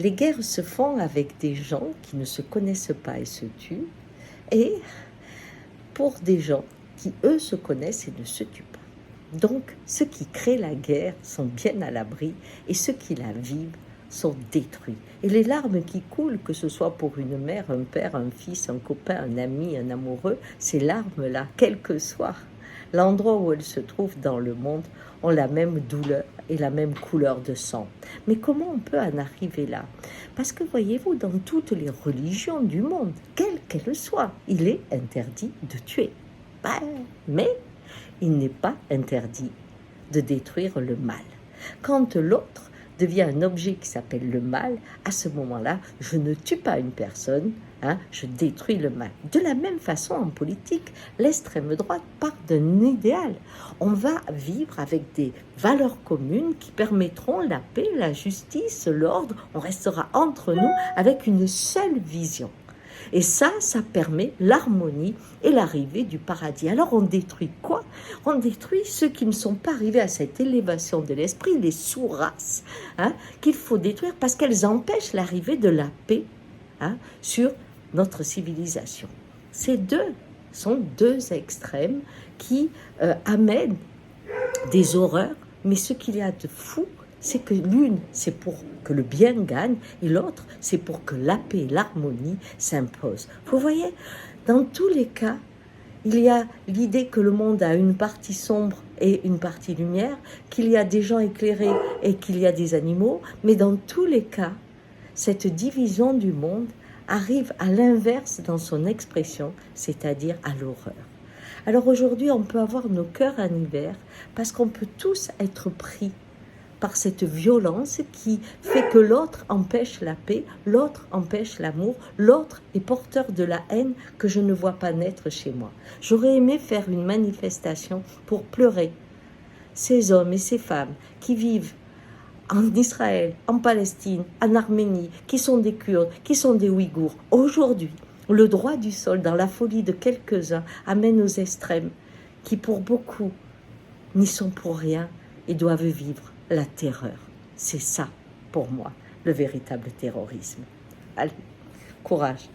Les guerres se font avec des gens qui ne se connaissent pas et se tuent, et pour des gens qui, eux, se connaissent et ne se tuent pas. Donc, ceux qui créent la guerre sont bien à l'abri, et ceux qui la vivent sont détruits. Et les larmes qui coulent, que ce soit pour une mère, un père, un fils, un copain, un ami, un amoureux, ces larmes-là, quel que soit l'endroit où elles se trouvent dans le monde, ont la même douleur et la même couleur de sang. Mais comment on peut en arriver là? Parce que voyez-vous, dans toutes les religions du monde, quelles qu'elles soient, il est interdit de tuer. Mais il n'est pas interdit de détruire le mal. Quand l'autre devient un objet qui s'appelle le mal, à ce moment-là, je ne tue pas une personne, je détruis le mal. De la même façon, en politique, l'extrême droite part d'un idéal. On va vivre avec des valeurs communes qui permettront la paix, la justice, l'ordre. On restera entre nous avec une seule vision. Et ça permet l'harmonie et l'arrivée du paradis. Alors on détruit quoi? On détruit ceux qui ne sont pas arrivés à cette élévation de l'esprit, les sous-races, qu'il faut détruire parce qu'elles empêchent l'arrivée de la paix sur notre civilisation. Ces deux sont deux extrêmes qui amènent des horreurs, mais ce qu'il y a de fou, c'est que l'une, c'est pour que le bien gagne, et l'autre, c'est pour que la paix et l'harmonie s'imposent. Vous voyez, dans tous les cas, il y a l'idée que le monde a une partie sombre et une partie lumière, qu'il y a des gens éclairés et qu'il y a des animaux, mais dans tous les cas, cette division du monde arrive à l'inverse dans son expression, c'est-à-dire à l'horreur. Alors aujourd'hui, on peut avoir nos cœurs en hiver parce qu'on peut tous être pris par cette violence qui fait que l'autre empêche la paix, l'autre empêche l'amour, l'autre est porteur de la haine que je ne vois pas naître chez moi. J'aurais aimé faire une manifestation pour pleurer ces hommes et ces femmes qui vivent en Israël, en Palestine, en Arménie, qui sont des Kurdes, qui sont des Ouïghours. Aujourd'hui, le droit du sol, dans la folie de quelques-uns, amène aux extrêmes qui, pour beaucoup, n'y sont pour rien et doivent vivre la terreur. C'est ça, pour moi, le véritable terrorisme. Allez, courage.